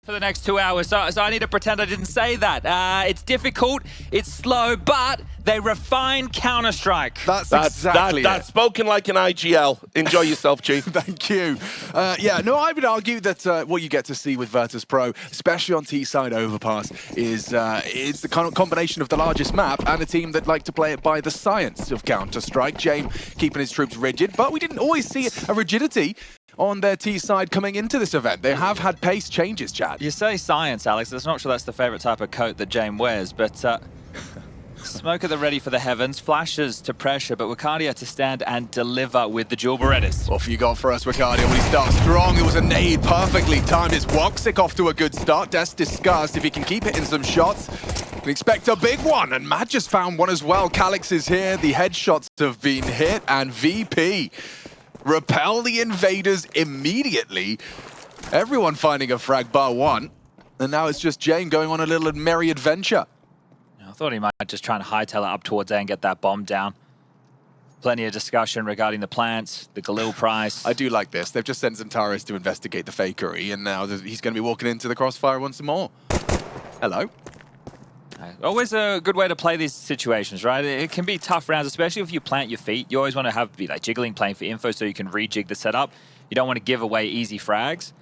For the next 2 hours, so I need to pretend I didn't say that. It's difficult, it's slow, but they refine Counter-Strike. That's exactly That's spoken like an IGL. Enjoy yourself, Chief. Thank you. Yeah, no, I would argue that what you get to see with Virtus.pro, especially on T-side Overpass, is it's the kind of combination of the largest map and a team that like to play it by the science of Counter-Strike. Jame keeping his troops rigid, but we didn't always see a rigidity on their T-side coming into this event. They have had pace changes, Chad. You say science, Alex. I'm not sure that's the favorite type of coat that Jame wears, but smoke at the ready for the heavens, flashes to pressure, but Wicardia to stand and deliver with the dual Berettas. What have you got for us, Wicardia? We start strong. It was a nade, perfectly timed. It's Woxic off to a good start. Des discussed if he can keep hitting some shots. We expect a big one, and Matt just found one as well. Calix is here. The headshots have been hit, and VP repel the invaders immediately. Everyone finding a frag bar one. And now it's just Jane going on a little merry adventure. I thought he might just try and hightail it up towards A and get that bomb down. Plenty of discussion regarding the plants, the Galil price. I do like this. They've just sent Zentaris to investigate the fakery, and now he's going to be walking into the crossfire once more. Hello. Always a good way to play these situations, right? It can be tough rounds, especially if you plant your feet. You always want to be like jiggling, playing for info so you can rejig the setup. You don't want to give away easy frags.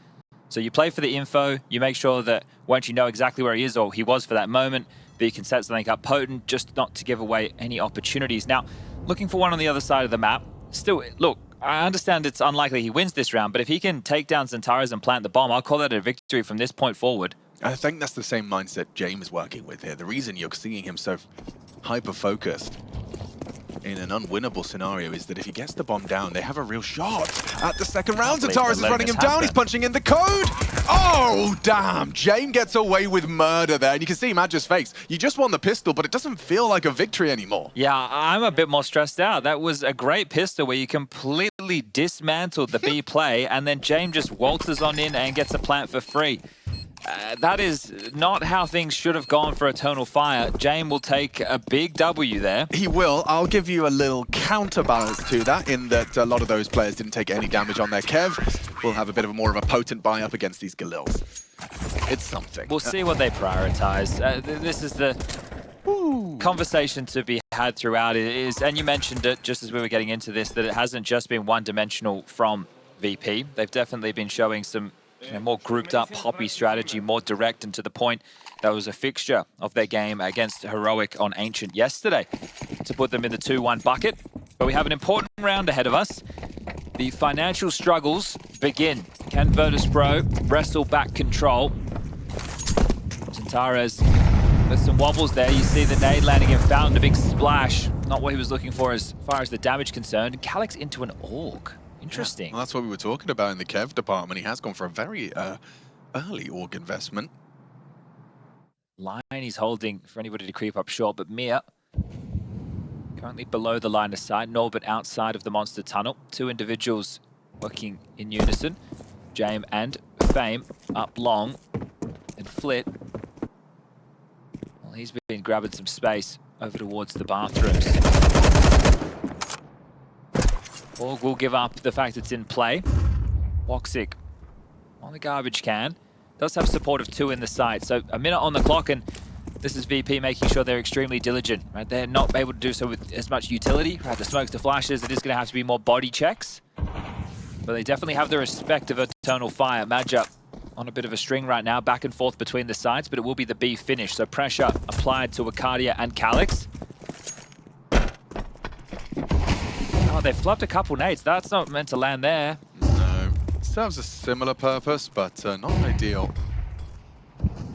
So you play for the info. You make sure that once you know exactly where he is or he was for that moment, that you can set something up potent, just not to give away any opportunities. Now, looking for one on the other side of the map. Still, look, I understand it's unlikely he wins this round, but if he can take down Zentaris and plant the bomb, I'll call that a victory from this point forward. I think that's the same mindset James is working with here. The reason you're seeing him so hyper-focused in an unwinnable scenario is that if he gets the bomb down, they have a real shot at the second round. Zentaris is running him down. He's punching in the code. Oh, damn. James gets away with murder there. And you can see Madge's face. You just won the pistol, but it doesn't feel like a victory anymore. Yeah, I'm a bit more stressed out. That was a great pistol where you completely dismantled the B play, and then James just waltzes on in and gets a plant for free. That is not how things should have gone for Eternal Fire. Jame will take a big W there. He will. I'll give you a little counterbalance to that in that a lot of those players didn't take any damage on their Kev. We'll have a bit of more of a potent buy up against these Galils. It's something. We'll see what they prioritize. This is the conversation to be had throughout. And you mentioned it just as we were getting into this, that it hasn't just been one-dimensional from VP. They've definitely been showing some more grouped up Poppy strategy, more direct and to the point. That was a fixture of their game against Heroic on Ancient yesterday to put them in the 2-1 bucket. But we have an important round ahead of us. The financial struggles begin. Can Virtus.pro wrestle back control? Zentaris with some wobbles there. You see the nade landing in Fountain, a big splash. Not what he was looking for as far as the damage concerned. Calix into an AUG. Interesting. Yeah, well, that's what we were talking about in the Kev department. He has gone for a very early AUG investment. Line he's holding for anybody to creep up short, but Mia currently below the line of sight. Norbert outside of the monster tunnel. Two individuals working in unison. Jame and Fame up long. And Flit, well, he's been grabbing some space over towards the bathrooms. AUG will give up the fact it's in play. Woxic on the garbage can. Does have support of 2 in the site. So a minute on the clock, and this is VP making sure they're extremely diligent. Right? They're not able to do so with as much utility. Right? The smokes, the flashes, it is going to have to be more body checks. But they definitely have the respect of Eternal Fire. Madja on a bit of a string right now, back and forth between the sides, but it will be the B finish. So pressure applied to Wicardia and Calix. Oh, they've flubbed a couple nades. That's not meant to land there. No, it serves a similar purpose, but not ideal.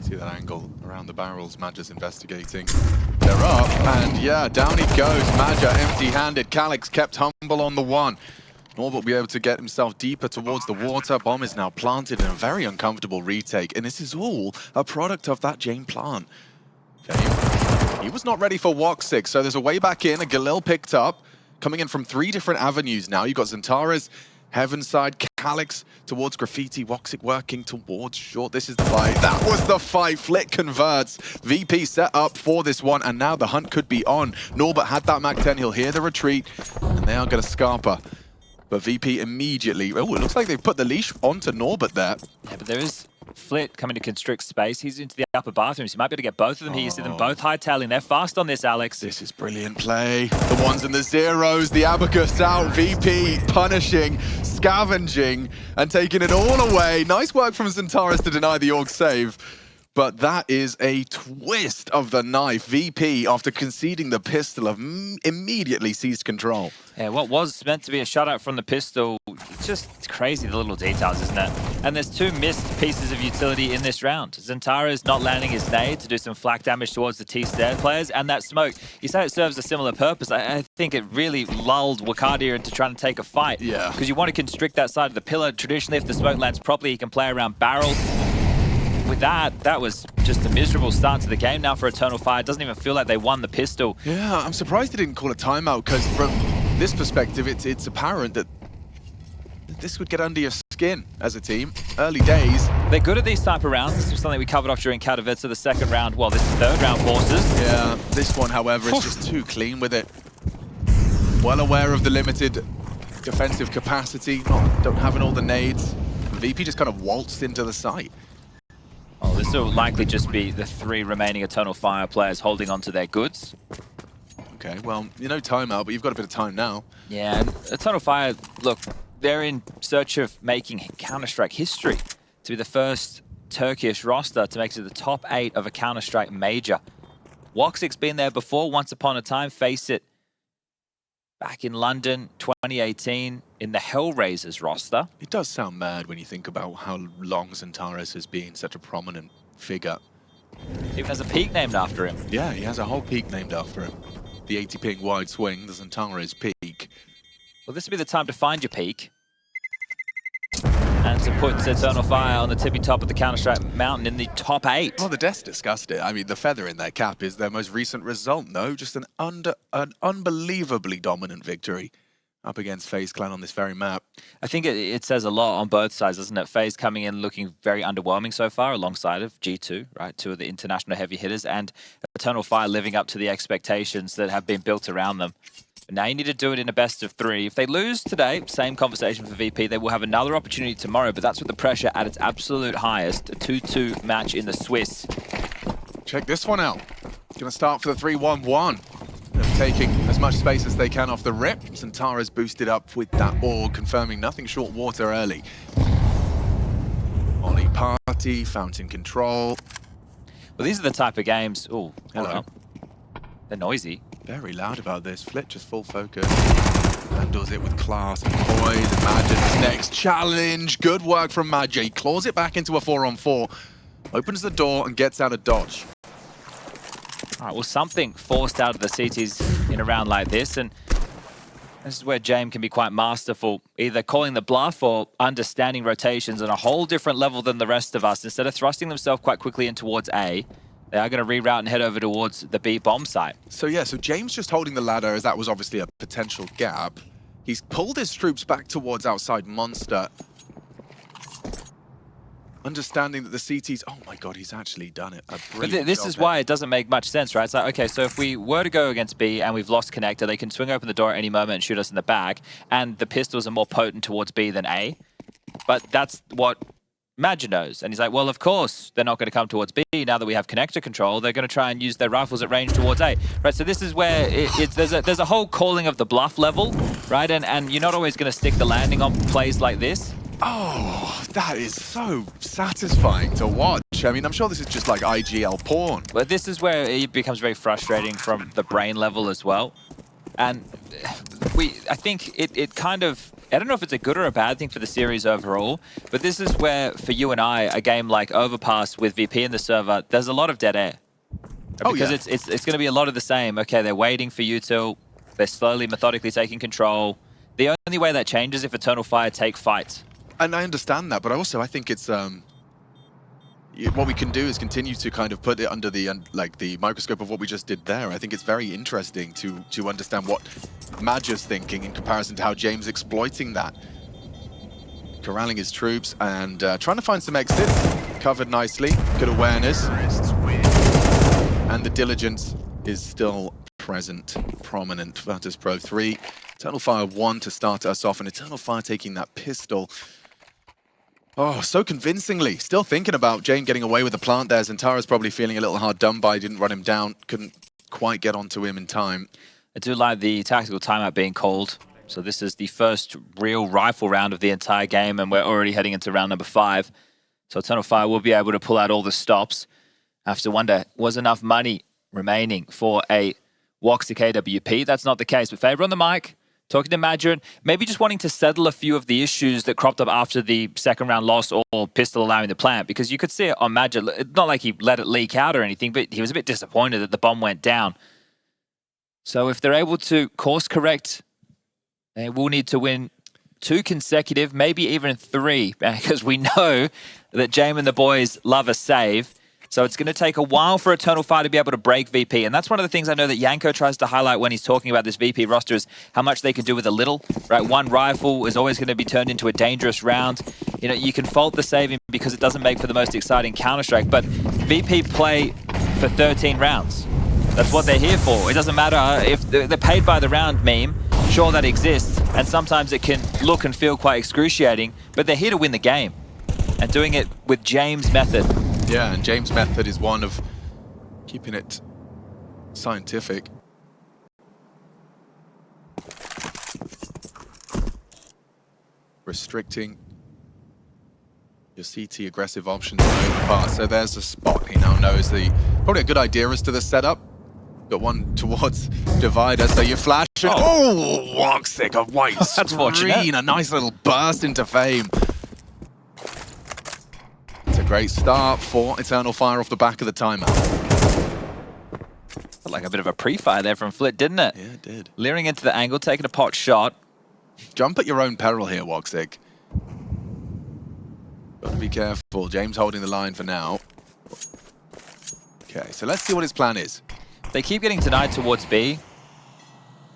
See that angle around the barrels. Madja's investigating. They're up, and yeah, down he goes. Madja empty-handed. Calix kept humble on the one. Norbert will be able to get himself deeper towards the water. Bomb is now planted in a very uncomfortable retake, and this is all a product of that Jane plant. Jane, he was not ready for Woxic, so there's a way back in. A Galil picked up. Coming in from 3 different avenues now. You've got Zentaris, Heavenside, Calix towards Graffiti, Woxic working towards short. This is the fight. That was the fight. Flit converts. VP set up for this one, and now the hunt could be on. Norbert had that Mac-10. He'll hear the retreat, and they are going to Scarpa. But VP immediately... Oh, it looks like they've put the leash onto Norbert there. Yeah, but there is Flit coming to constrict space. He's into the upper bathrooms. He might be able to get both of them here. You see them both hightailing. They're fast on this, Alex. This is brilliant play. The ones and the zeros, the abacus out, VP punishing, scavenging, and taking it all away. Nice work from Xantares to deny the Org save. But that is a twist of the knife. VP, after conceding the pistol, have immediately seized control. Yeah, what was meant to be a shutout from the pistol, it's just crazy, the little details, isn't it? And there's 2 missed pieces of utility in this round. Xantares not landing his nade to do some flak damage towards the T-stair players, and that smoke. You say it serves a similar purpose. I think it really lulled Wakadia into trying to take a fight. Yeah. Because you want to constrict that side of the pillar. Traditionally, if the smoke lands properly, you can play around barrels. With that was just a miserable start to the game now for Eternal Fire. It doesn't even feel like they won the pistol. Yeah, I'm surprised they didn't call a timeout, because from this perspective, it's apparent that this would get under your skin as a team. Early days. They're good at these type of rounds. This was something we covered off during Katowice, the second round. Well, this is third round forces. Yeah, this one, however, is just too clean with it. Well aware of the limited defensive capacity, don't having all the nades. VP just kind of waltzed into the site. Oh, this will likely just be the 3 remaining Eternal Fire players holding on to their goods. Okay, well, timeout, but you've got a bit of time now. Yeah, and Eternal Fire, look, they're in search of making Counter-Strike history to be the first Turkish roster to make it to the top 8 of a Counter-Strike major. Woxic's been there before, once upon a time, face it, back in London, 2018, in the Hellraisers roster. It does sound mad when you think about how long Xantares has been such a prominent figure. Even has a peak named after him. Yeah, he has a whole peak named after him. The 80 ping wide swing, the Xantares peak. Well, this would be the time to find your peak. And to put Eternal Fire on the tippy top of the Counter-Strike mountain in the top 8. Well, the devs discussed it. I mean, the feather in their cap is their most recent result, no? Just an unbelievably dominant victory up against FaZe Clan on this very map. I think it says a lot on both sides, doesn't it? FaZe coming in looking very underwhelming so far, alongside of G2, right? 2 of the international heavy hitters, and Eternal Fire living up to the expectations that have been built around them. Now you need to do it in a best of 3. If they lose today, same conversation for VP, they will have another opportunity tomorrow, but that's with the pressure at its absolute highest. A 2-2 match in the Swiss. Check this one out. Going to start for the 3-1-1. Taking as much space as they can off the rip. Xantares boosted up with that org, confirming nothing short water early. Ollie Party, Fountain Control. Well, these are the type of games... Oh, hello. They're noisy. Very loud about this. Flit just full focus. Handles it with class and poise. Imagines next challenge. Good work from Madja. He claws it back into a 4-on-4. Opens the door and gets out of dodge. All right, well, something forced out of the CTs in a round like this, and this is where James can be quite masterful, either calling the bluff or understanding rotations on a whole different level than the rest of us. Instead of thrusting themselves quite quickly in towards A, they are going to reroute and head over towards the B bomb site. So yeah, so James just holding the ladder, as that was obviously a potential gap. He's pulled his troops back towards outside Monster. Understanding that the CTs, oh my god, he's actually done it. But this is why it doesn't make much sense, right? It's like, okay, so if we were to go against B and we've lost connector, they can swing open the door at any moment and shoot us in the back, and the pistols are more potent towards B than A. But that's what Madja knows. And he's like, well, of course, they're not going to come towards B now that we have connector control. They're going to try and use their rifles at range towards A. Right, so this is where there's a whole calling of the bluff level, right? And you're not always going to stick the landing on plays like this. Oh, that is so satisfying to watch. I mean, I'm sure this is just like IGL porn. But this is where it becomes very frustrating from the brain level as well. And I think it kind of, I don't know if it's a good or a bad thing for the series overall, but this is where, for you and I, a game like Overpass with VP in the server, there's a lot of dead air. Because it's going to be a lot of the same. Okay, they're waiting for you till they're slowly, methodically taking control. The only way that changes if Eternal Fire take fights. And I understand that, but also I think it's what we can do is continue to kind of put it under the the microscope of what we just did there. I think it's very interesting to understand what Madja's thinking in comparison to how James exploiting that. Corralling his troops and trying to find some exits. Covered nicely, good awareness. And the diligence is still present, prominent. Virtus.pro 3, Eternal Fire 1 to start us off, and Eternal Fire taking that pistol. Oh, so convincingly. Still thinking about Jane getting away with the plant there. Zentara's probably feeling a little hard done by. Didn't run him down. Couldn't quite get onto him in time. I do like the tactical timeout being called. So this is the first real rifle round of the entire game, and we're already heading into round number 5. So Eternal Fire will be able to pull out all the stops. I have to wonder, was enough money remaining for a Woxic AWP? That's not the case. But Faber on the mic, talking to Madger, maybe just wanting to settle a few of the issues that cropped up after the second round loss or Pistol allowing the plant, because you could see it on Madger. It's not like he let it leak out or anything, but he was a bit disappointed that the bomb went down. So if they're able to course correct, they will need to win 2 consecutive, maybe even 3, because we know that Jame and the boys love a save. So it's going to take a while for Eternal Fire to be able to break VP. And that's one of the things I know that Yanko tries to highlight when he's talking about this VP roster is how much they can do with a little, right? One rifle is always going to be turned into a dangerous round. You know, you can fault the saving because it doesn't make for the most exciting Counter-Strike, but VP play for 13 rounds. That's what they're here for. It doesn't matter if they're paid by the round meme. Sure, that exists, and sometimes it can look and feel quite excruciating, but they're here to win the game. And doing it with James' method. Yeah, and James' method is one of keeping it scientific. Restricting your CT aggressive options on Overpass. So there's a spot he now knows. Probably a good idea as to the setup. Got one towards Divider, so you flash and Woxic, a white That's screen, fortunate. a nice little burst into fame. It's a great start for Eternal Fire off the back of the timeout. Felt like a bit of a pre-fire there from Flit, didn't it? Yeah, it did. Leering into the angle, taking a pot shot. Jump at your own peril here, Woxic. Got to be careful. James holding the line for now. Okay, so let's see what his plan is. They keep getting denied towards B.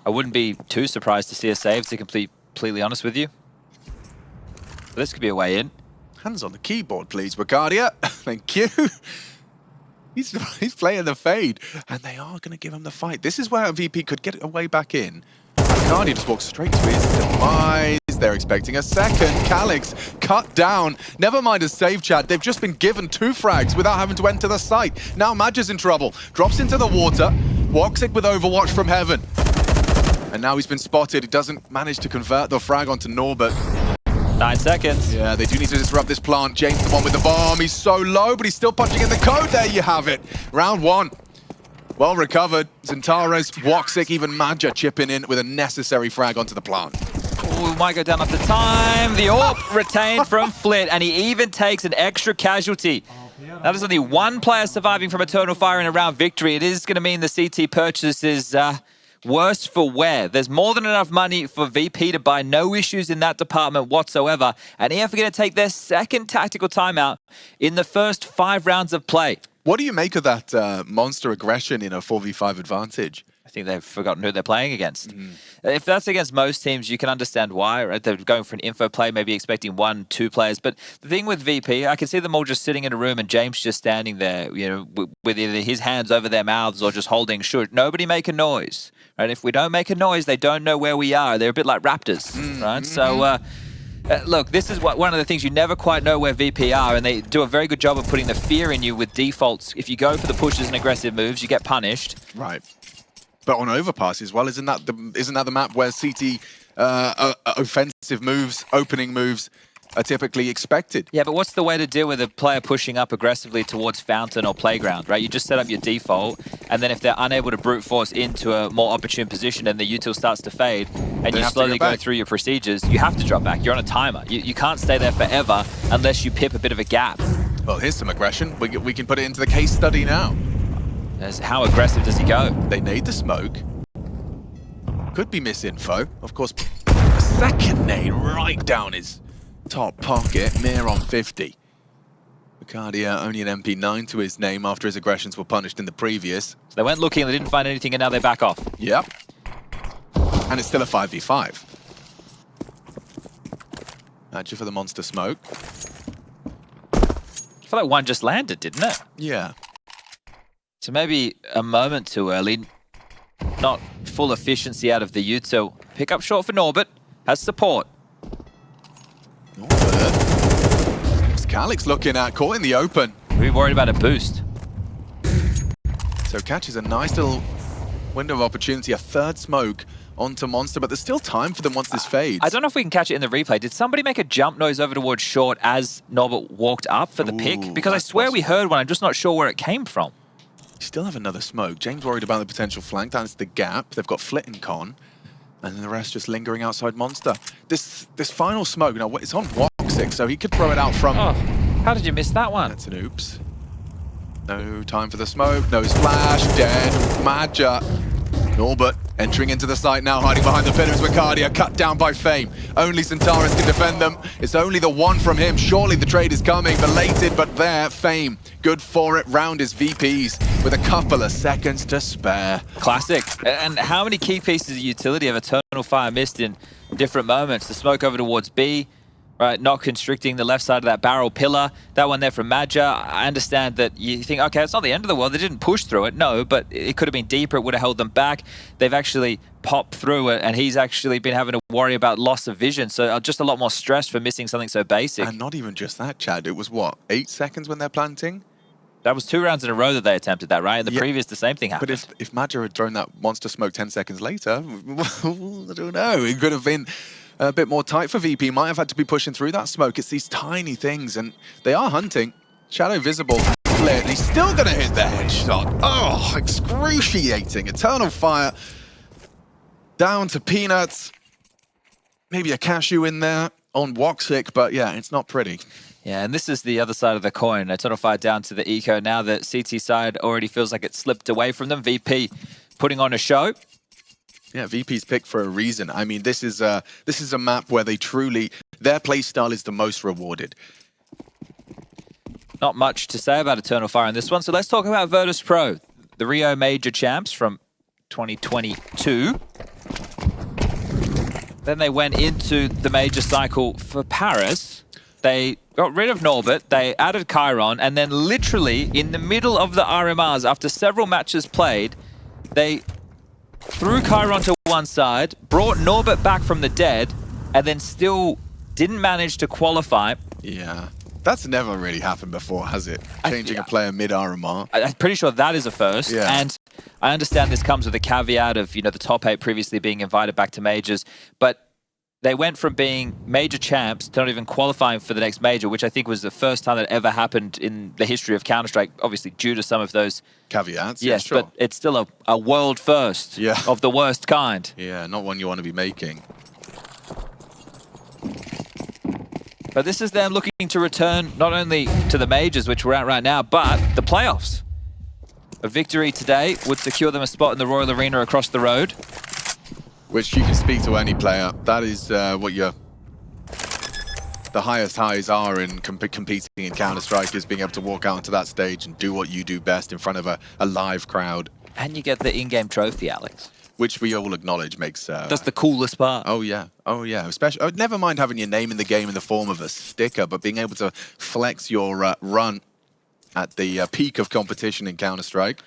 I wouldn't be too surprised to see a save, to be completely honest with you. But this could be a way in. Hands on the keyboard, please, Wicardia. Thank you. He's playing the fade, and they are going to give him the fight. This is where VP could get a way back in. Wicardia just walks straight to his demise. They're expecting a second. Calix cut down. Never mind a save, Chad. They've just been given 2 frags without having to enter the site. Now Madger's in trouble. Drops into the water. Woxic with Overwatch from heaven. And now he's been spotted. He doesn't manage to convert the frag onto Norbert. 9 seconds. Yeah, they do need to disrupt this plant. James, the one with the bomb. He's so low, but he's still punching in the code. There you have it. Round 1. Well recovered. Zentara's, Woxic, even Madger chipping in with a necessary frag onto the plant. Oh, might go down after time. The AWP retained from Flit, and he even takes an extra casualty. That is only 1 player surviving from Eternal Fire in a round victory. It is going to mean the CT purchase is worse for wear. There's more than enough money for VP to buy. No issues in that department whatsoever. And EF are going to take their second tactical timeout in the first 5 rounds of play. What do you make of that monster aggression in a 4v5 advantage? I think they've forgotten who they're playing against. If that's against most teams, you can understand why, right? They're going for an info play, maybe expecting 1, 2 players. But the thing with VP, I can see them all just sitting in a room and James just standing there, you know, with either his hands over their mouths or just holding shoot. Nobody make a noise, right? If we don't make a noise, they don't know where we are. They're a bit like raptors, right? So, look, this is one of the things you never quite know where VP are, and they do a very good job of putting the fear in you with defaults. If you go for the pushes and aggressive moves, you get punished. Right. But on Overpass as well, isn't that the map where CT offensive moves, opening moves are typically expected? Yeah, but what's the way to deal with a player pushing up aggressively towards Fountain or Playground, right? You just set up your default, and then if they're unable to brute force into a more opportune position and the util starts to fade, and you slowly go through your procedures, you have to drop back. You're on a timer. You can't stay there forever unless you pip a bit of a gap. Well, here's some aggression. We can put it into the case study now. How aggressive does he go? They need the smoke. Could be misinfo. Of course, a second nade right down his top pocket. Mir on 50. Wicardia only an MP9 to his name after his aggressions were punished in the previous. So they went looking, they didn't find anything, and now they back off. Yep. And it's still a 5v5. Madger for the monster smoke. I feel like one just landed, didn't it? Yeah. So maybe a moment too early. Not full efficiency out of the util. Pick up short for Norbert. Has support. Norbert. Calyx looking at, caught in the open. We're worried about a boost. So catches a nice little window of opportunity, a third smoke onto Monster, but there's still time for them once this fades. I don't know if we can catch it in the replay. Did somebody make a jump noise over towards short as Norbert walked up for the pick? Because I swear we heard one, I'm just not sure where it came from. You still have another smoke. James worried about the potential flank. Down to the gap. They've got Flit and Con. And then the rest just lingering outside Monster. This final smoke, now it's on Woxic, so he could throw it out from... Oh, how did you miss that one? That's an oops. No time for the smoke. No splash. Dead. Madja. Norbert entering into the site now, hiding behind the pillars with Cardia, cut down by Fame. Only Centaurus can defend them. It's only the one from him. Surely the trade is coming. Belated, but there, Fame. Good for it. Round his VPs with a couple of seconds to spare. Classic. And how many key pieces of utility have Eternal Fire missed in different moments? The smoke over towards B, right, not constricting the left side of that barrel pillar. That one there from Madja. I understand that you think, okay, it's not the end of the world. They didn't push through it. No, but it could have been deeper. It would have held them back. They've actually popped through it, and he's actually been having to worry about loss of vision. So just a lot more stress for missing something so basic. And not even just that, Chad. It was, what, 8 seconds when they're planting? That was 2 rounds in a row that they attempted that, right? And the previous, the same thing happened. But if Madja had thrown that monster smoke 10 seconds later, I don't know. It could have been a bit more tight for VP. Might have had to be pushing through that smoke. It's these tiny things, and they are hunting. Shadow visible. Flit. He's still going to hit the headshot. Oh, excruciating. Eternal Fire down to Peanuts. Maybe a cashew in there on Woxic, but yeah, it's not pretty. Yeah, and this is the other side of the coin. Eternal Fire down to the eco. Now the CT side already feels like it slipped away from them. VP putting on a show. Yeah, VP's picked for a reason. I mean, this is a map where they truly, their play style is the most rewarded. Not much to say about Eternal Fire in this one, so let's talk about Virtus.pro, the Rio Major champs from 2022. Then they went into the major cycle for Paris. They got rid of Norbert, they added Chiron, and then literally in the middle of the RMRs, after several matches played, they threw Chiron to one side, brought Norbert back from the dead, and then still didn't manage to qualify. Yeah, that's never really happened before, has it? Changing a player mid-RMR. I'm pretty sure that is a first. Yeah. And I understand this comes with a caveat of, you know, the top 8 previously being invited back to majors, but they went from being major champs to not even qualifying for the next major, which I think was the first time that ever happened in the history of Counter-Strike, obviously due to some of those caveats. Yes, yeah, sure. But it's still a world first of the worst kind. Yeah, not one you want to be making. But this is them looking to return not only to the majors, which we're at right now, but the playoffs. A victory today would secure them a spot in the Royal Arena across the road. Which you can speak to any player. That is what the highest highs are in competing in Counter-Strike, is being able to walk out onto that stage and do what you do best in front of a live crowd. And you get the in-game trophy, Alex. Which we all acknowledge makes... That's the coolest part. Oh, yeah. Oh, yeah. Especially, I'd never mind having your name in the game in the form of a sticker, but being able to flex your run at the peak of competition in Counter-Strike.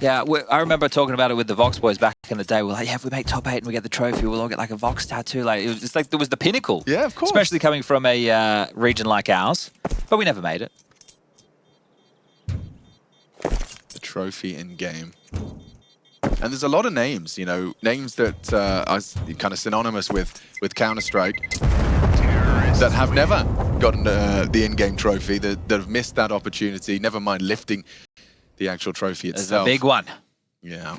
Yeah, I remember talking about it with the Vox boys back in the day. We're like, yeah, if we make top 8 and we get the trophy, we'll all get like a Vox tattoo. Like, it's like, it was the pinnacle. Yeah, of course. Especially coming from a region like ours. But we never made it. The trophy in game. And there's a lot of names, you know, names that are kind of synonymous with Counter-Strike that have never gotten the in-game trophy, that have missed that opportunity, never mind lifting the actual trophy itself. It's a big one. Yeah.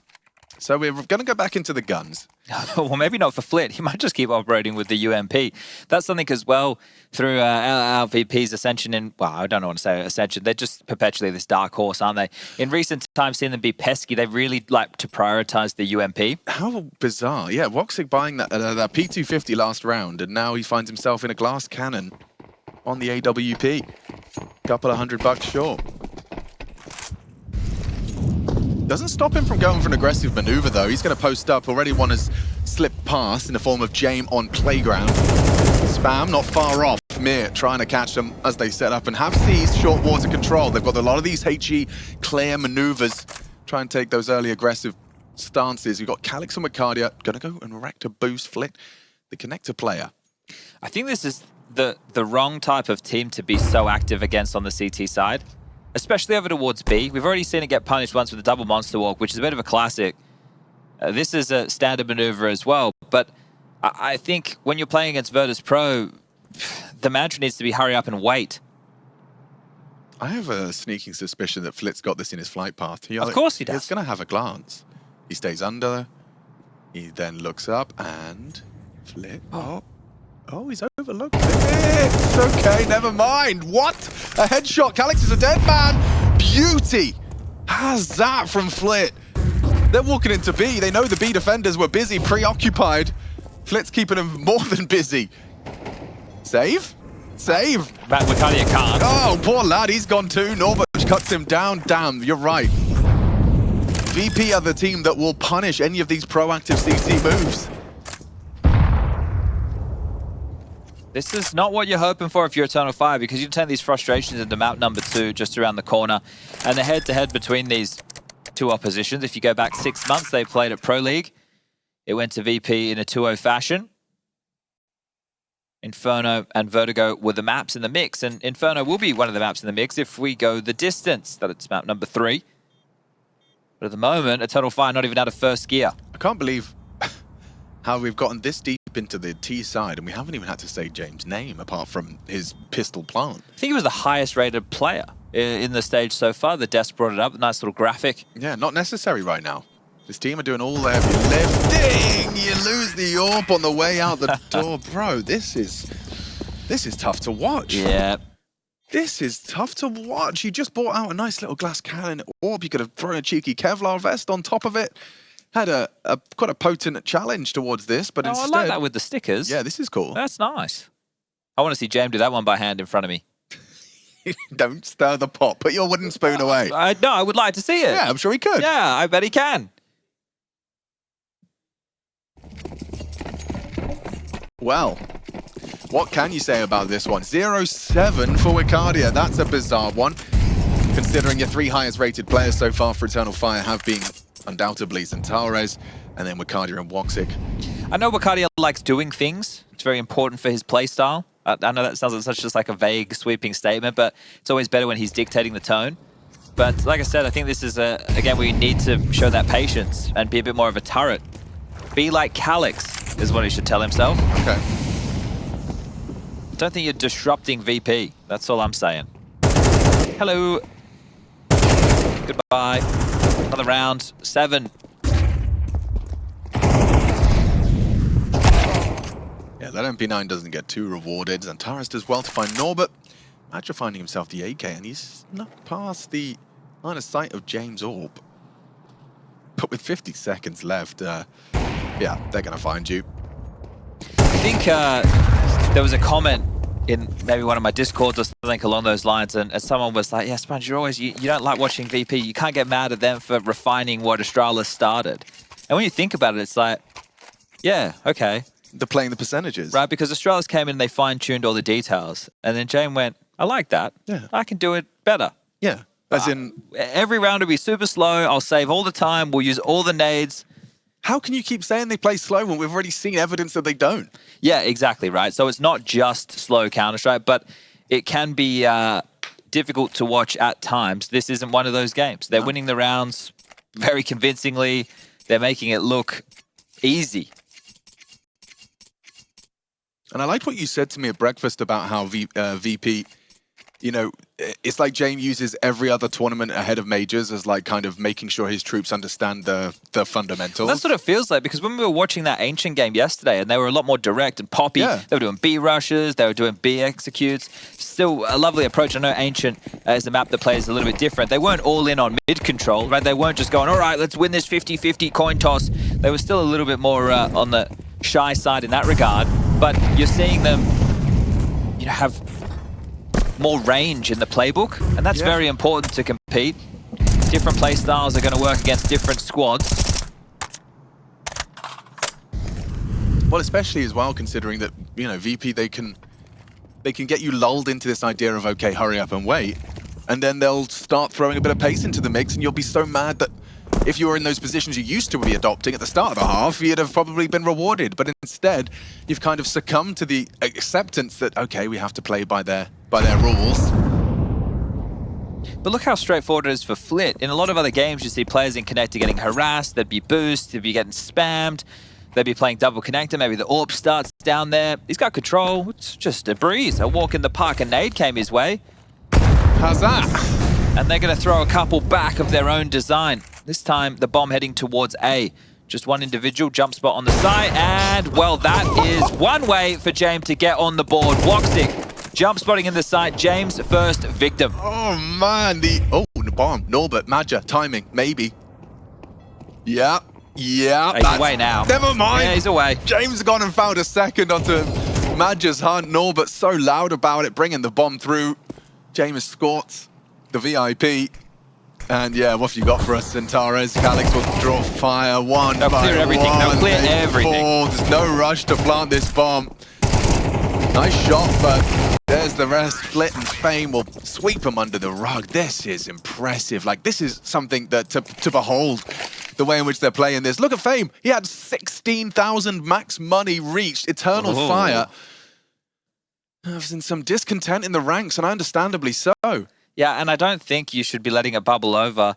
So we're going to go back into the guns. Well, maybe not for Flit. He might just keep operating with the UMP. That's something as well through our VP's ascension in, well, I don't know what to say, ascension. They're just perpetually this dark horse, aren't they? In recent times, seeing them be pesky, they really like to prioritize the UMP. How bizarre. Yeah, Woxic buying that P250 last round, and now he finds himself in a glass cannon on the AWP. Couple of $100 short. Doesn't stop him from going for an aggressive maneuver, though. He's going to post up. Already one has slipped past in the form of Jame on Playground. Spam not far off. Mir trying to catch them as they set up and have seized short water control. They've got a lot of these HE clear maneuvers. Try and take those early aggressive stances. You've got Calyx and Wicardia. Going to go and wreck to boost Flit, the connector player. I think this is the wrong type of team to be so active against on the CT side, especially over towards B. We've already seen it get punished once with a double monster walk, which is a bit of a classic. This is a standard maneuver as well, but I think when you're playing against Virtus.pro, the mantra needs to be hurry up and wait. I have a sneaking suspicion that Flit's got this in his flight path. Of course he does. He's going to have a glance. He stays under. He then looks up and Flit. Oh, he's overlooked it. It's okay, never mind. What? A headshot. Calix is a dead man. Beauty. How's that from Flit? They're walking into B. They know the B defenders were busy, preoccupied. Flit's keeping them more than busy. Save? Save. But Wicadia can't. Oh, poor lad. He's gone too. Norbert cuts him down. Damn, you're right. VP are the team that will punish any of these proactive CT moves. This is not what you're hoping for if you're Eternal Fire, because you turn these frustrations into map number 2 just around the corner. And the head-to-head between these two oppositions, if you go back 6 months, they played at Pro League. It went to VP in a 2-0 fashion. Inferno and Vertigo were the maps in the mix, and Inferno will be one of the maps in the mix if we go the distance. That's map number 3. But at the moment, Eternal Fire not even out of first gear. I can't believe how we've gotten this deep into the T side and we haven't even had to say James' name apart from his pistol plant. I think he was the highest rated player in the stage so far. The Desk brought it up, nice little graphic. Yeah, not necessary right now. This team are doing all their heavy lifting. You lose the orb on the way out the door. Bro, this is tough to watch. Yeah. This is tough to watch. You just bought out a nice little glass cannon orb. You could have thrown a cheeky Kevlar vest on top of it. Had quite a potent challenge towards this, but instead... I like that with the stickers. Yeah, this is cool. That's nice. I want to see James do that one by hand in front of me. Don't stir the pot. Put your wooden spoon away. No, I would like to see it. Yeah, I'm sure he could. Yeah, I bet he can. Well, what can you say about this one? 0-7 for Wicadia. That's a bizarre one, considering your 3 highest rated players so far for Eternal Fire have been undoubtedly Zentares and then Wicadia and Woxic. I know Wicadia likes doing things. It's very important for his playstyle. I know that sounds like such just like a vague, sweeping statement, but it's always better when he's dictating the tone. But like I said, I think this is, again, we need to show that patience and be a bit more of a turret. Be like Calix is what he should tell himself. Okay. Don't think you're disrupting VP. That's all I'm saying. Hello. Goodbye. Another round. 7. Yeah, that MP9 doesn't get too rewarded. Zentares does well to find Norbert. Imagine finding himself the AK, and he's not past the line of sight of James' orb. But with 50 seconds left, yeah, they're going to find you. I think there was a comment in maybe one of my Discords or something along those lines, and someone was like, yeah, Sponge, you don't like watching VP. You can't get mad at them for refining what Astralis started. And when you think about it, it's like, yeah, okay. They're playing the percentages. Right, because Astralis came in and they fine-tuned all the details. And then Jane went, I like that. Yeah. I can do it better. Yeah, as in... Every round will be super slow. I'll save all the time. We'll use all the nades. How can you keep saying they play slow when we've already seen evidence that they don't? Yeah, exactly, right? So it's not just slow Counter-Strike, but it can be difficult to watch at times. This isn't one of those games. They're winning the rounds very convincingly. They're making it look easy. And I liked what you said to me at breakfast about how VP, you know, it's like James uses every other tournament ahead of majors as like kind of making sure his troops understand the fundamentals. That's what it feels like, because when we were watching that Ancient game yesterday and they were a lot more direct and poppy, they were doing B rushes, they were doing B executes. Still a lovely approach. I know Ancient is a map that plays a little bit different. They weren't all in on mid control, right? They weren't just going, all right, let's win this 50-50 coin toss. They were still a little bit more on the shy side in that regard. But you're seeing them, you know, have more range in the playbook, and that's very important to compete. Different play styles are going to work against different squads. Well, especially as well, considering that, you know, VP, they can get you lulled into this idea of, okay, hurry up and wait, and then they'll start throwing a bit of pace into the mix, and you'll be so mad that if you were in those positions you used to be adopting at the start of the half, you'd have probably been rewarded. But instead, you've kind of succumbed to the acceptance that, okay, we have to play by their rules. But look how straightforward it is for Flit. In a lot of other games, you see players in Connector getting harassed, they'd be boosted, they'd be getting spammed, they'd be playing double Connector, maybe the AWP starts down there. He's got control, it's just a breeze. A walk in the park, a nade came his way. How's that? And they're going to throw a couple back of their own design. This time, the bomb heading towards A. Just one individual jump spot on the side, and, well, that is one way for James to get on the board. Woxic jump spotting in the side, James' first victim. Oh, man, the bomb. Norbert, Madja, timing, maybe. Yeah. He's away now. Never mind. Yeah, he's away. James has gone and found a second onto Madja's hunt. Norbert's so loud about it, bringing the bomb through. James scorts the VIP. And yeah, what have you got for us, Centaurus? Calix will draw fire. They'll clear everything. They'll clear everything. There's no rush to plant this bomb. Nice shot, but there's the rest. Flit and Fame will sweep them under the rug. This is impressive. Like, this is something that to behold, the way in which they're playing this. Look at Fame. He had 16,000 max money reached. Eternal Fire. I've seen some discontent in the ranks, and understandably so. Yeah, and I don't think you should be letting it bubble over.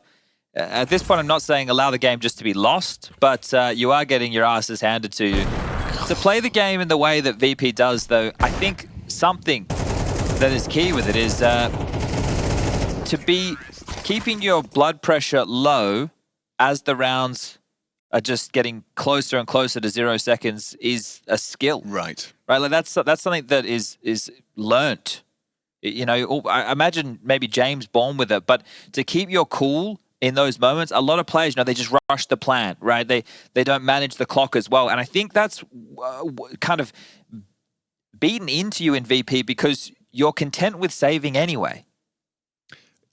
At this point, I'm not saying allow the game just to be lost, but you are getting your asses handed to you. To play the game in the way that VP does, though, I think something that is key with it is to be keeping your blood pressure low as the rounds are just getting closer and closer to 0 seconds is a skill. Right. Right, like that's something that is learnt. You know, I imagine maybe James born with it, but to keep your cool in those moments, a lot of players, you know, they just rush the plan, right? They don't manage the clock as well. And I think that's kind of beaten into you in VP because you're content with saving anyway.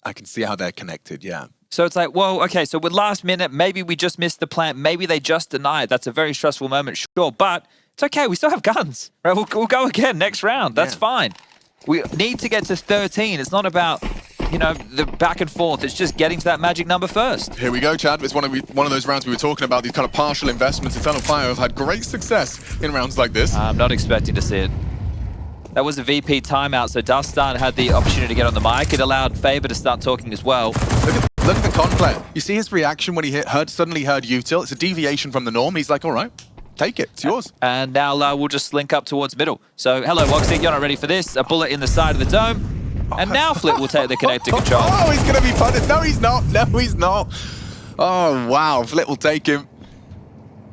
I can see how they're connected, yeah. So it's like, well, okay, so with last minute, maybe we just missed the plant. Maybe they just denied. That's a very stressful moment, sure. But it's okay. We still have guns, right? We'll go again next round. That's fine. We need to get to 13. It's not about, you know, the back and forth. It's just getting to that magic number first. Here we go, Chad. It's one of those rounds we were talking about, these kind of partial investments. Eternal Fire have had great success in rounds like this. I'm not expecting to see it. That was a VP timeout, so Dustin had the opportunity to get on the mic. It allowed Faber to start talking as well. Look at the con player. You see his reaction when he suddenly heard util. It's a deviation from the norm. He's like, all right, take it. It's yours. And now we'll just slink up towards middle. So, hello, Woxic. You're not ready for this. A bullet in the side of the dome. And now Flit will take the connector control. Oh, he's going to be punished. No, he's not. No, he's not. Oh, wow. Flit will take him.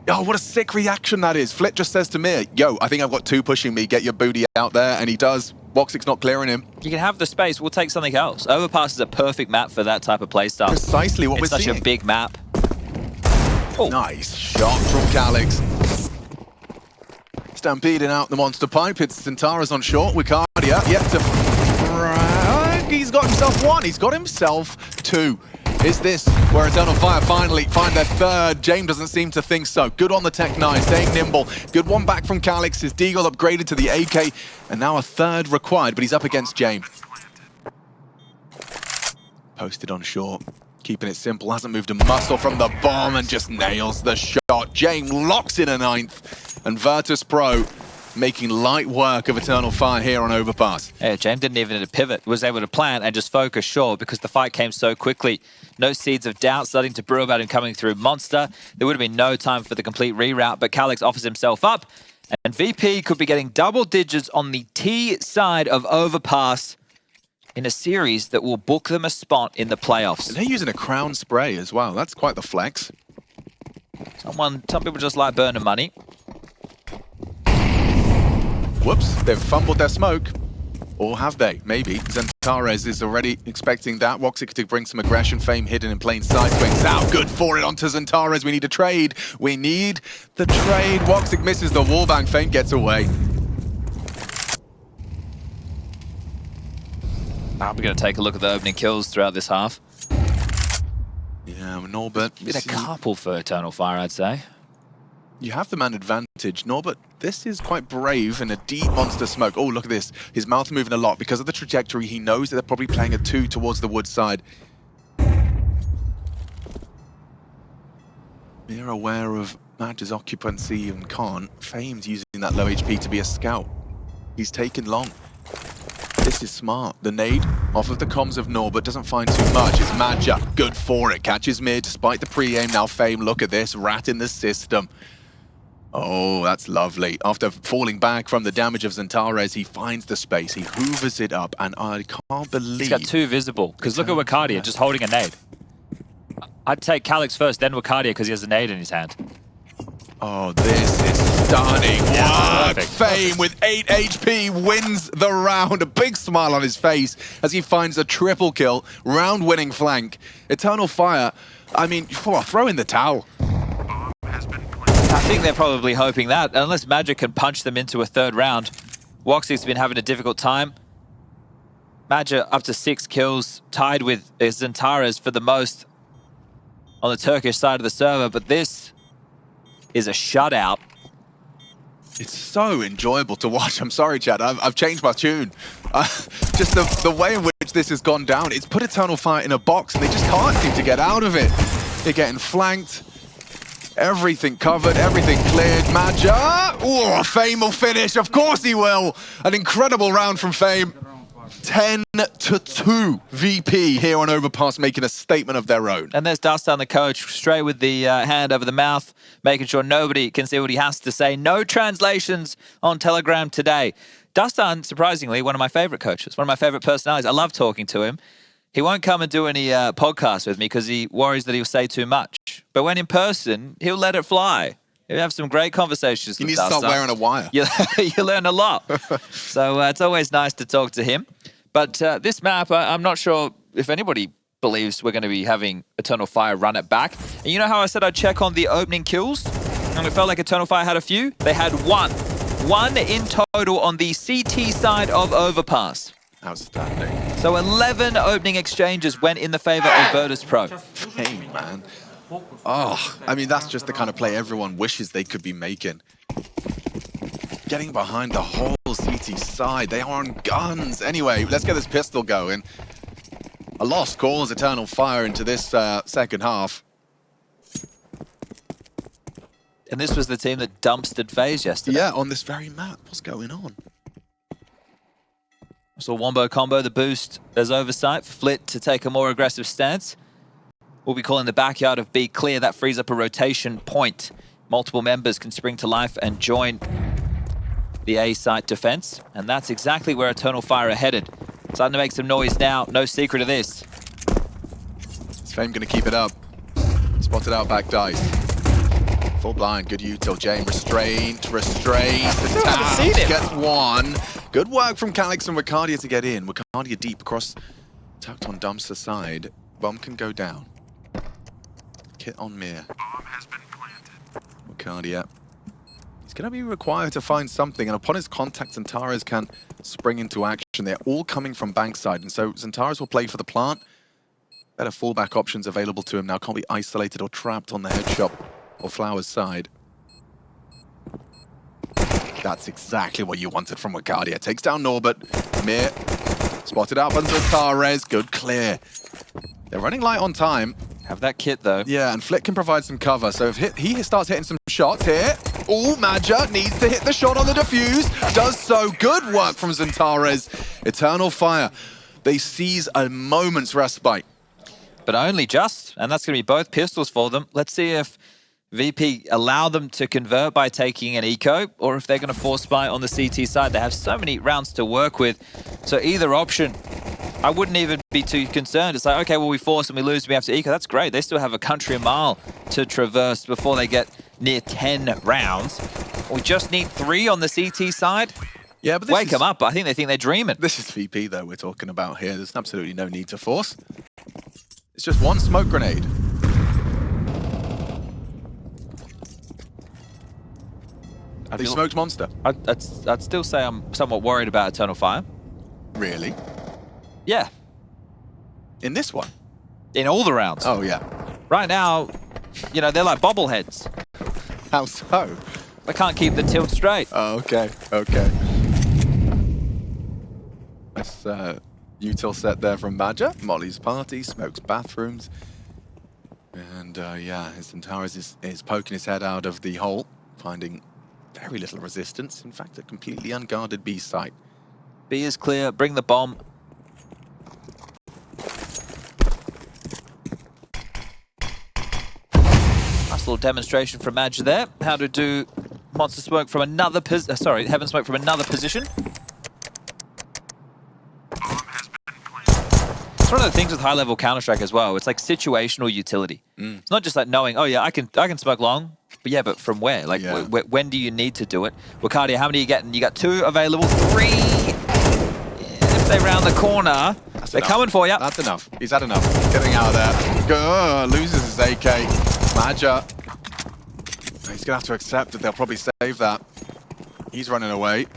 Oh, what a sick reaction that is. Flit just says to me, yo, I think I've got two pushing me. Get your booty out there. And he does. Woxic's not clearing him. You can have the space. We'll take something else. Overpass is a perfect map for that type of playstyle. Precisely what we're seeing. It's such a big map. Oh. Nice shot from Calix. Stampeding out the monster pipe. It's Centaurus on short. Wicardia yet to... He's got himself one. He's got himself two. Is this where Eternal Fire finally find their third? James doesn't seem to think so. Good on the Tech 9, staying nimble. Good one back from Calix. His Deagle upgraded to the AK, and now a third required, but he's up against James. Posted on short, keeping it simple. Hasn't moved a muscle from the bomb and just nails the shot. James locks in a 9th, and Virtus.pro making light work of Eternal Fire here on Overpass. Yeah, James didn't even need to pivot. Was able to plant and just focus short because the fight came so quickly. No seeds of doubt starting to brew about him coming through Monster. There would have been no time for the complete reroute, but Calix offers himself up. And VP could be getting double digits on the T side of Overpass in a series that will book them a spot in the playoffs. And they're using a crown spray as well. That's quite the flex. Some people just like burning money. Whoops, they've fumbled their smoke. Or have they? Maybe. Centaurus is already expecting that. Woxic to bring some aggression. Fame hidden in plain sight. Swings out. Good for it onto Centaurus. We need a trade. We need the trade. Woxic misses the wallbang. Fame gets away. Now we're going to take a look at the opening kills throughout this half. Yeah, Norbert. Been a couple for Eternal Fire, I'd say. You have the man advantage, Norbert. This is quite brave in a deep monster smoke. Oh, look at this. His mouth moving a lot. Because of the trajectory, he knows that they're probably playing a 2 towards the wood side. They're aware of Madge's occupancy and can't. Fame's using that low HP to be a scout. He's taken long. This is smart. The nade off of the comms of Norbert doesn't find too much. It's Madge. Good for it. Catches mid despite the pre-aim. Now Fame, look at this. Rat in the system. Oh, that's lovely. After falling back from the damage of Xantares, he finds the space. He hoovers it up, and I can't believe... He's got two visible, because look at Wakadia just holding a nade. I'd take Calyx first, then Wakadia, because he has a nade in his hand. Oh, this is stunning. Yeah, Work. perfect. Fame with 8 HP wins the round. A big smile on his face as he finds a triple kill, round-winning flank. Eternal Fire, I mean, throw in the towel. I think they're probably hoping that, unless Magic can punch them into a third round. Woxie's been having a difficult time. Magic up to 6 kills, tied with Xantares for the most on the Turkish side of the server, but this is a shutout. It's so enjoyable to watch. I'm sorry, Chad. I've changed my tune. Just the way in which this has gone down. It's put Eternal Fire in a box, and they just can't seem to get out of it. They're getting flanked. Everything covered, everything cleared. Madja! Oh, Fame will finish. Of course he will. An incredible round from Fame. 10-2 VP here on Overpass, making a statement of their own. And there's Dustin, the coach, straight with the hand over the mouth, making sure nobody can see what he has to say. No translations on Telegram today. Dustin, surprisingly, one of my favorite coaches, one of my favorite personalities. I love talking to him. He won't come and do any podcasts with me because he worries that he'll say too much. But when in person, he'll let it fly. He'll have some great conversations He with needs to start wearing a wire. You learn a lot. So it's always nice to talk to him. But this map, I'm not sure if anybody believes we're going to be having Eternal Fire run it back. And you know how I said I'd check on the opening kills? And it felt like Eternal Fire had a few? They had one. One in total on the CT side of Overpass. Outstanding. So 11 opening exchanges went in the favor of Virtus.pro. Fame, man. Oh, I mean, that's just the kind of play everyone wishes they could be making. Getting behind the whole CT side. They are on guns. Anyway, let's get this pistol going. A lost cause Eternal Fire into this second half. And this was the team that dumpstered FaZe yesterday. Yeah, on this very map. What's going on? So Wombo combo, the boost. There's oversight for Flit to take a more aggressive stance. We'll be calling the backyard of B clear. That frees up a rotation point. Multiple members can spring to life and join the A site defense. And that's exactly where Eternal Fire are headed. Starting to make some noise now. No secret of this. Is Fame going to keep it up? Spotted out back dice. Full blind, good util. Jane restrained. The tap gets one. Good work from Calyx and Wakadia to get in. Wakadia deep across, tucked on Dumpster side. Bomb can go down. Kit on Mir. Bomb has been planted. Wakadia. He's going to be required to find something, and upon his contact, Xantares can spring into action. They're all coming from bankside, and so Xantares will play for the plant. Better fallback options available to him now. Can't be isolated or trapped on the headshot or Flowers side. That's exactly what you wanted from Wakadia. Takes down Norbert. Mir spotted out by Xantares. Good clear. They're running light on time. Have that kit though. Yeah, and Flick can provide some cover. So if he starts hitting some shots here. Oh, Madja needs to hit the shot on the defuse. Does so. Good work from Xantares. Eternal Fire. They seize a moment's respite. But only just, and that's going to be both pistols for them. Let's see if VP allow them to convert by taking an eco, or if they're going to force buy on the CT side. They have so many rounds to work with. So either option, I wouldn't even be too concerned. It's like, okay, well, we force and we lose, we have to eco. That's great. They still have a country mile to traverse before they get near 10 rounds. We just need 3 on the CT side. Yeah, but Wake them up. I think they're dreaming. This is VP, though, we're talking about here. There's absolutely no need to force. It's just one smoke grenade. They smoked Monster. I'd still say I'm somewhat worried about Eternal Fire. Really? Yeah. In this one? In all the rounds. Oh, yeah. Right now, you know, they're like bobbleheads. How so? They can't keep the tilt straight. Oh, okay. Okay. Nice util set there from Madja. Molly's party, smokes bathrooms. And yeah, Sintaras is poking his head out of the hole, finding very little resistance. In fact, a completely unguarded B site. B is clear, bring the bomb. Nice little demonstration from Madge there. How to do monster smoke from another heaven smoke from another position. It's one of the things with high-level Counter-Strike as well. It's like situational utility. It's not just like knowing, oh yeah, I can smoke long, but yeah, but from where? Like, when do you need to do it? Wakadia, how many are you getting? You got 2 available, 3. If they round the corner, they're coming for you. That's enough. He's had enough. Getting out of there. Loses his AK. Maja. He's gonna have to accept that they'll probably save that. He's running away.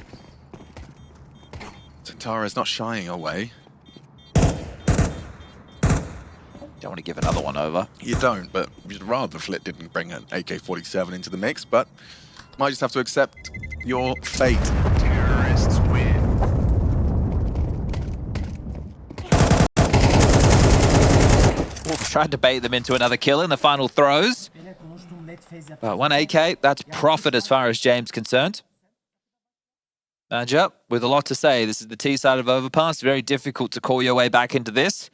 Sintaras not shying away. Don't want to give another one over. You don't, but you'd rather Flit didn't bring an AK-47 into the mix, but might just have to accept your fate. Terrorists win. Wolf tried to bait them into another kill in the final throws. But 1 AK, that's profit as far as James concerned. Madge up with a lot to say. This is the T side of Overpass. Very difficult to call your way back into this.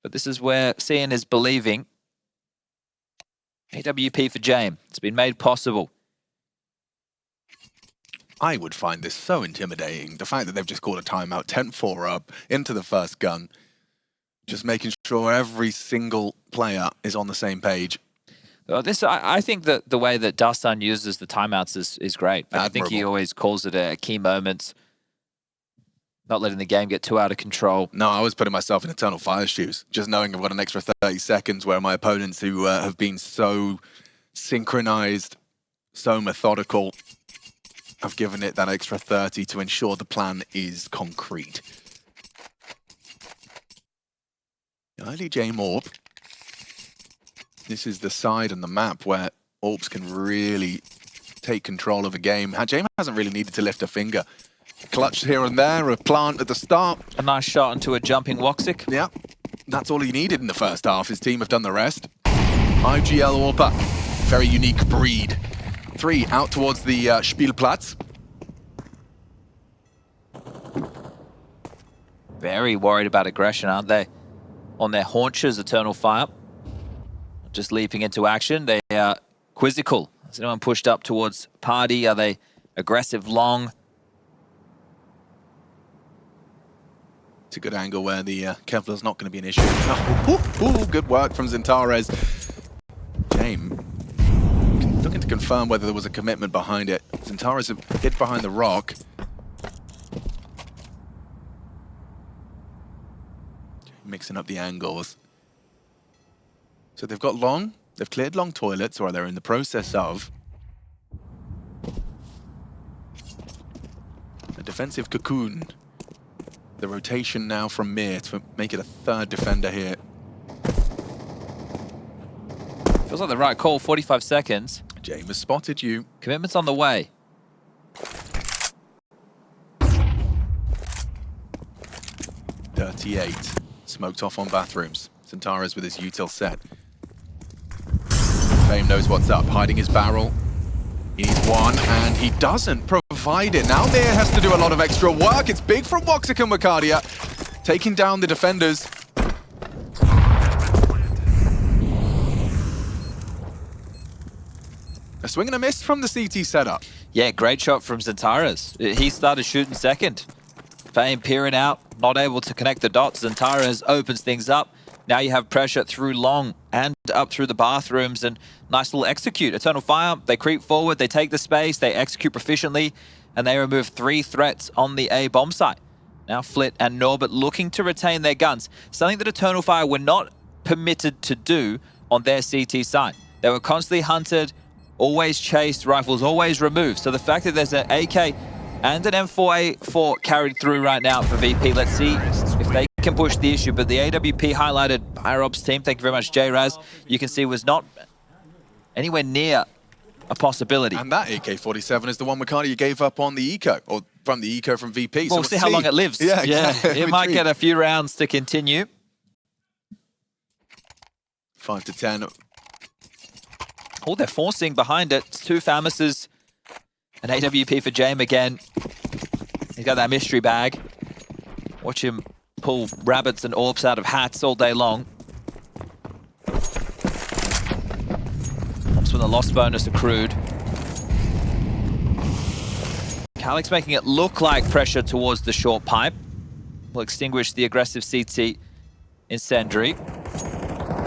But this is where Cian is believing. AWP for James. It's been made possible. I would find this so intimidating. The fact that they've just called a timeout, 10-4 up, into the first gun. Just making sure every single player is on the same page. I think that the way that Dastan uses the timeouts is great. I think he always calls it a key moment. Not letting the game get too out of control. No, I was putting myself in Eternal Fire's shoes. Just knowing I've got an extra 30 seconds where my opponents who have been so synchronized, so methodical, have given it that extra 30 to ensure the plan is concrete. Early Jame Orb. This is the side and the map where Orbs can really take control of a game. Jame hasn't really needed to lift a finger. Clutch here and there, a plant at the start. A nice shot into a jumping Woxic. Yeah, that's all he needed in the first half. His team have done the rest. PGL Orpa, very unique breed. 3 out towards the Spielplatz. Very worried about aggression, aren't they? On their haunches, Eternal Fire. Just leaping into action. They are quizzical. Has anyone pushed up towards Party? Are they aggressive long? It's a good angle where the Kevlar's not going to be an issue. Good work from Sintaras. James looking to confirm whether there was a commitment behind it. Sintaras hid behind the rock. Mixing up the angles. So they've got long, they've cleared long toilets, or they're in the process of. A defensive cocoon. The rotation now from Mir to make it a 3rd defender here. Feels like the right call, 45 seconds. James has spotted you. Commitment's on the way. .38. Smoked off on bathrooms. Sintaras with his util set. Fame knows what's up, hiding his barrel. He needs 1, and he doesn't provide it. Now Mir has to do a lot of extra work. It's big from Woxic and Wakadia, taking down the defenders. A swing and a miss from the CT setup. Yeah, great shot from Sintaras. He started shooting second. Fame peering out, not able to connect the dots. Sintaras opens things up. Now you have pressure through long and up through the bathrooms, and nice little execute. Eternal Fire, they creep forward, they take the space, they execute proficiently, and they remove 3 threats on the A bomb site. Now Flit and Norbert looking to retain their guns, something that Eternal Fire were not permitted to do on their CT site. They were constantly hunted, always chased, rifles always removed. So the fact that there's an AK and an M4A4 carried through right now for VP, let's see if they can push the issue. But the AWP highlighted by our ops team, thank you very much, J-Raz, you can see was not anywhere near a possibility. And that AK-47 is the one Wakadia gave up on the eco, or from the eco from VP. Well, we'll see how long it lives. Yeah, exactly. It might get a few rounds to continue. 5 to 10. Oh, they're forcing behind it. It's two Famises. An AWP for Jame again. He's got that mystery bag. Watch him pull rabbits and orbs out of hats all day long. Comes when the loss bonus accrued. Calix making it look like pressure towards the short pipe. Will extinguish the aggressive CT incendiary.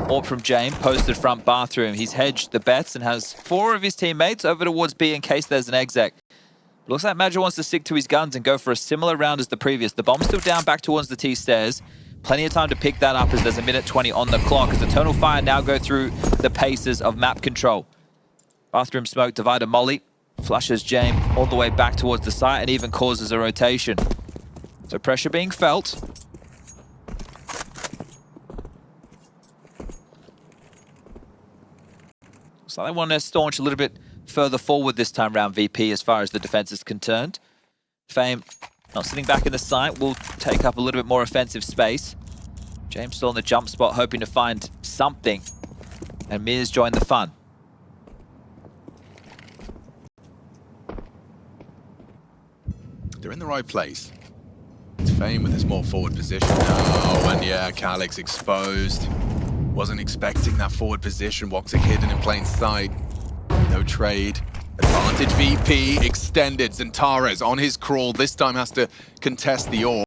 Orb from Jame, posted front bathroom. He's hedged the bets and has 4 of his teammates over towards B in case there's an exec. Looks like Madra wants to stick to his guns and go for a similar round as the previous. The bomb's still down back towards the T stairs. Plenty of time to pick that up as there's a minute 20 on the clock as Eternal Fire now go through the paces of map control. Bathroom smoke, divider molly, flushes Jame all the way back towards the site and even causes a rotation. So pressure being felt. So they want to staunch a little bit further forward this time round, VP, as far as the defense is concerned. Fame not sitting back in the site, will take up a little bit more offensive space. James still in the jump spot, hoping to find something. And Mears joined the fun. They're in the right place. It's Fame with his more forward position now, and yeah, Calix exposed. Wasn't expecting that forward position. Woxic hidden in plain sight. No trade. Advantage VP extended. Zentares on his crawl. This time has to contest the orb.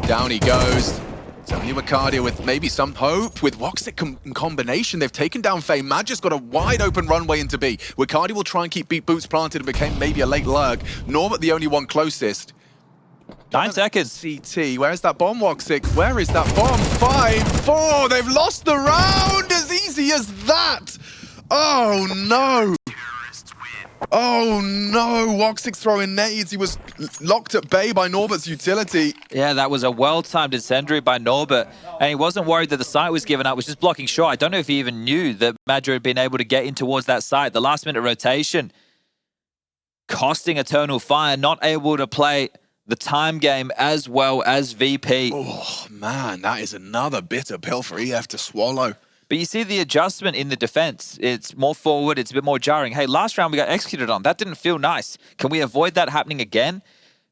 Down he goes. It's only Wicardia with maybe some hope. With Woxic in combination, they've taken down Fame. Magi's got a wide open runway into B. Wicardia will try and keep beat boots planted and became maybe a late lurk. Norbert the only one closest. 9 seconds. CT, where's that bomb, Woxic? Where is that bomb? 5-4, they've lost the round as easy as that. Oh no. Oh no, Woxic's throwing nades. He was locked at bay by Norbert's utility. Yeah, that was a well-timed incendiary by Norbert. And he wasn't worried that the site was given up, was just blocking short. I don't know if he even knew that Madra had been able to get in towards that site. The last-minute rotation costing Eternal Fire, not able to play the time game as well as VP. Oh man, that is another bitter pill for EF to swallow. But you see the adjustment in the defense. It's more forward, it's a bit more jarring. Hey, last round we got executed on. That didn't feel nice. Can we avoid that happening again?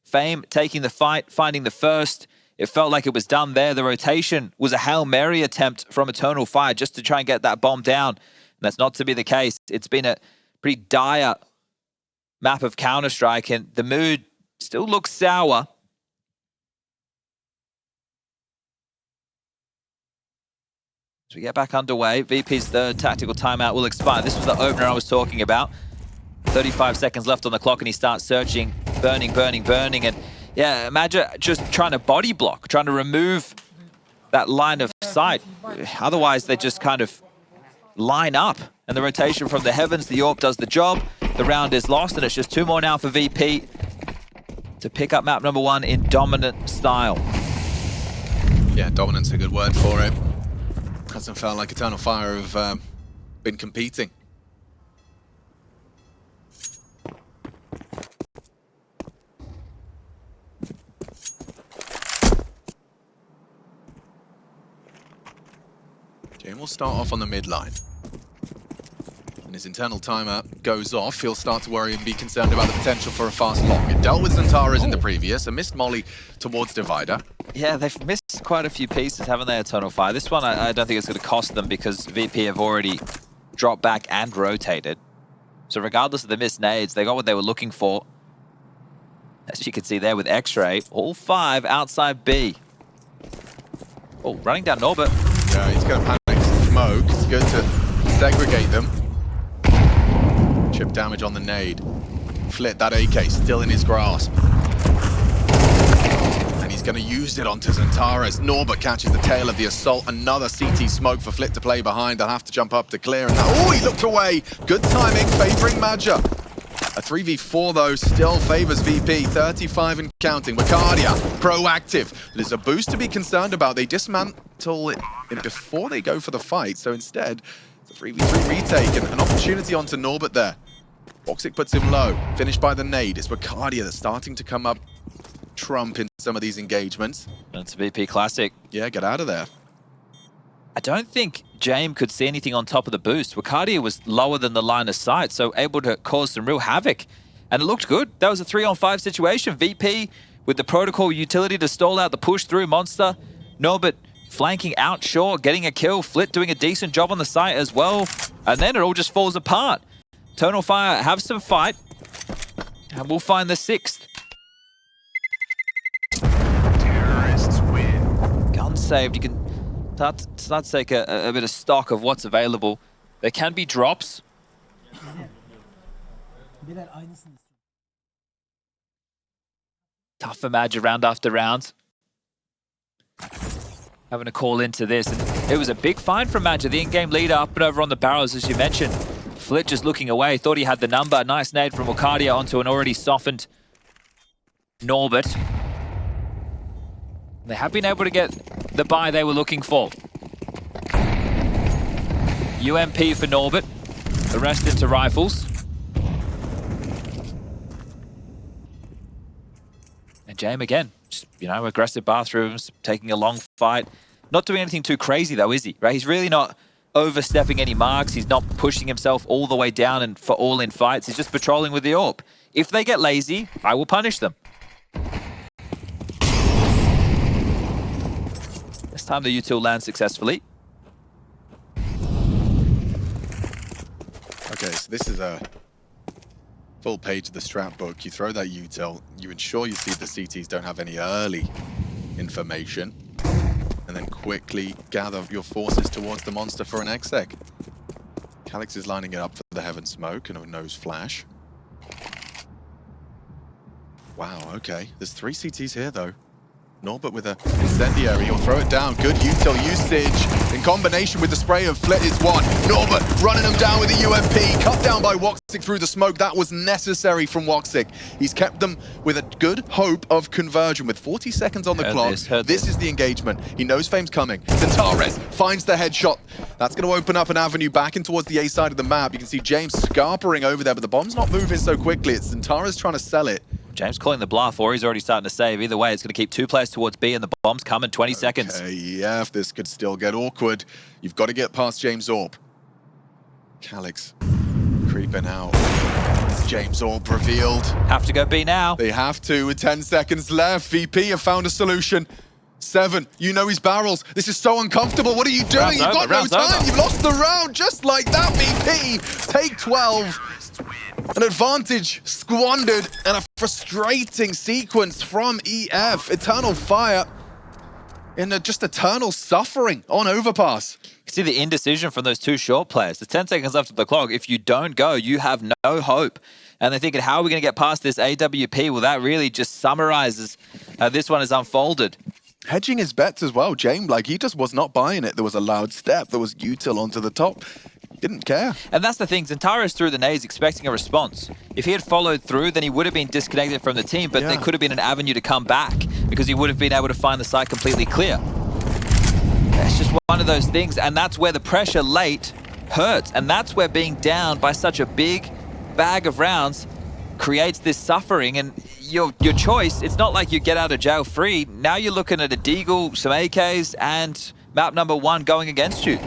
Fame taking the fight, finding the first. It felt like it was done there. The rotation was a Hail Mary attempt from Eternal Fire just to try and get that bomb down. And that's not to be the case. It's been a pretty dire map of Counter-Strike, and the mood still looks sour. As we get back underway, VP's third tactical timeout will expire. This was the opener I was talking about. 35 seconds left on the clock and he starts searching, burning. And yeah, imagine just trying to body block, trying to remove that line of sight. Otherwise, they just kind of line up. And the rotation from the heavens, the AWP does the job. The round is lost and it's just 2 more now for VP to pick up map number 1 in dominant style. Yeah, dominant's a good word for it. Hasn't felt like Eternal Fire have been competing. Jane will start off on the mid line. When his internal timer goes off, he'll start to worry and be concerned about the potential for a fast lock. It dealt with Zentares in the previous, a missed molly towards Divider. Yeah, they've missed quite a few pieces, haven't they, Eternal Fire? This one, I don't think it's going to cost them because VP have already dropped back and rotated. So regardless of the missed nades, they got what they were looking for. As you can see there with X-Ray, all 5 outside B. Oh, running down Norbert. Yeah, he's going to panic smoke. It's good to segregate them. Chip damage on the nade. Flit, that AK still in his grasp. And he's going to use it onto Zentares. Norbert catches the tail of the assault. Another CT smoke for Flit to play behind. They'll have to jump up to clear. And oh, he looked away. Good timing, favoring Madja. A 3v4 though still favors VP. 35 and counting. Wicardia, proactive. There's a boost to be concerned about. They dismantle it before they go for the fight. So instead, it's a 3v3 retake and an opportunity onto Norbert there. Woxic puts him low, finished by the nade. It's Wicardia that's starting to come up trump in some of these engagements. That's a VP classic. Yeah, get out of there. I don't think James could see anything on top of the boost. Wakadia was lower than the line of sight, so able to cause some real havoc. And it looked good. That was a 3-on-5 situation. VP with the protocol utility to stall out the push through Monster. Norbert flanking out short, getting a kill. Flit doing a decent job on the site as well. And then it all just falls apart. Tonal Fire have some fight. And we'll find the 6th. Terrorists win. Gun saved. You can start to take a bit of stock of what's available. There can be drops. Tough for Madja round after round. Having a call into this. And it was a big find from Madja, the in-game leader, up and over on the barrels, as you mentioned. Flit just looking away, thought he had the number. Nice nade from Wakadia onto an already softened Norbert. They have been able to get the buy they were looking for. UMP for Norbert. The rest into rifles. And James again, just, you know, aggressive bathrooms, taking a long fight. Not doing anything too crazy though, is he? Right? He's really not overstepping any marks. He's not pushing himself all the way down and for all-in fights. He's just patrolling with the AWP. If they get lazy, I will punish them. This time the util lands successfully. Okay, so this is a full page of the strat book. You throw that util, you ensure you see the CTs don't have any early information, and then quickly gather your forces towards the monster for an exec. Calix is lining it up for the heaven smoke and a nose flash. Wow, okay. There's 3 CTs here though. Norbert with a incendiary, he'll throw it down. Good util usage in combination with the spray of Flit is 1. Norbert running him down with a UMP, cut down by Woxic through the smoke. That was necessary from Woxic. He's kept them with a good hope of conversion with 40 seconds on the clock. This is the engagement. He knows Fame's coming. Centaurus finds the headshot. That's going to open up an avenue back in towards the A side of the map. You can see James scarpering over there, but the bomb's not moving so quickly. It's Centaurus trying to sell it. James calling the bluff, or he's already starting to save. Either way, it's going to keep 2 players towards B, and the bomb's come in 20 seconds. Yeah, if this could still get awkward, you've got to get past James Orb. Calix creeping out. It's James Orb revealed. Have to go B now. They have to with 10 seconds left. VP have found a solution. 7, you know his barrels. This is so uncomfortable. What are you doing? You've got no time. You've lost the round just like that, VP. Take 12. An advantage squandered and a frustrating sequence from EF. Eternal fire in just eternal suffering on Overpass. You can see the indecision from those 2 short players. There's 10 seconds left of the clock. If you don't go, you have no hope. And they're thinking, how are we going to get past this AWP? Well, that really just summarizes how this one is unfolded. Hedging his bets as well. James, like, he just was not buying it. There was a loud step. There was util onto the top. Didn't care. And that's the thing. Zentaris threw the nades expecting a response. If he had followed through, then he would have been disconnected from the team, but there could have been an avenue to come back because he would have been able to find the site completely clear. It's just one of those things, and that's where the pressure late hurts. And that's where being down by such a big bag of rounds creates this suffering. And your choice, it's not like you get out of jail free. Now you're looking at a Deagle, some AKs, and map number 1 going against you.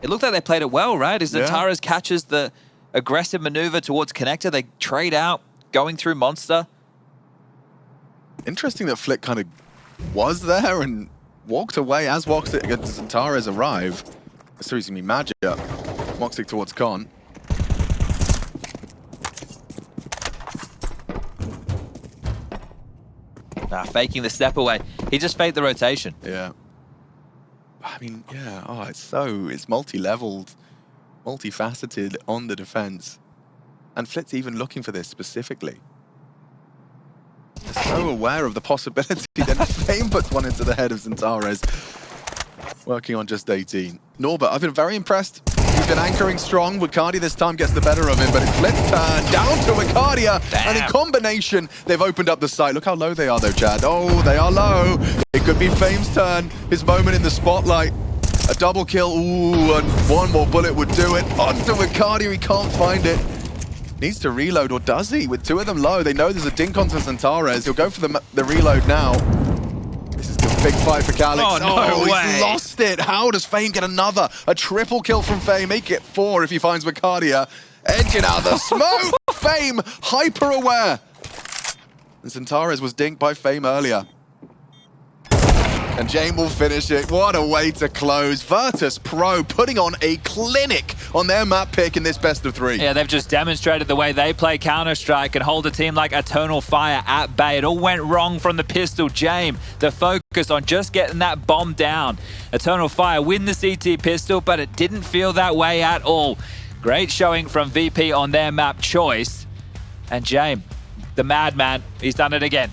It looked like they played it well, right? As Zentaris catches the aggressive maneuver towards Connector, they trade out, going through Monster. Interesting that Flick kind of was there and walked away as Zentaris arrived. Seriously, me Magic up. Woxic towards Con. Faking the step away. He just faked the rotation. Yeah. I mean, yeah, it's multi-leveled, multifaceted on the defense. And Flit's even looking for this specifically. They're so aware of the possibility that Fame puts one into the head of Zentaris. Working on just 18. Norbert, I've been very impressed. He's been anchoring strong. Wakadia this time gets the better of him, but it's Flit's turn down to Wakadia. And in combination, they've opened up the site. Look how low they are though, Chad. Oh, they are low. It could be Fame's turn. His moment in the spotlight. A double kill. Ooh, and one more bullet would do it. Onto Wakadia, he can't find it. Needs to reload, or does he? With 2 of them low, they know there's a dink onto Centaurez. He'll go for the reload now. This is a big fight for Calix. Oh, no way. He's lost it. How does Fame get another? A triple kill from Fame. Make it 4 if he finds Vicardia. Edging out the smoke. Fame, hyper aware. And Centaurez was dinked by Fame earlier. And Jame will finish it. What a way to close. Virtus.pro putting on a clinic on their map pick in this best of 3. Yeah, they've just demonstrated the way they play Counter-Strike and hold a team like Eternal Fire at bay. It all went wrong from the pistol. Jame, the focus on just getting that bomb down. Eternal Fire win the CT pistol, but it didn't feel that way at all. Great showing from VP on their map choice. And Jame, the madman, he's done it again.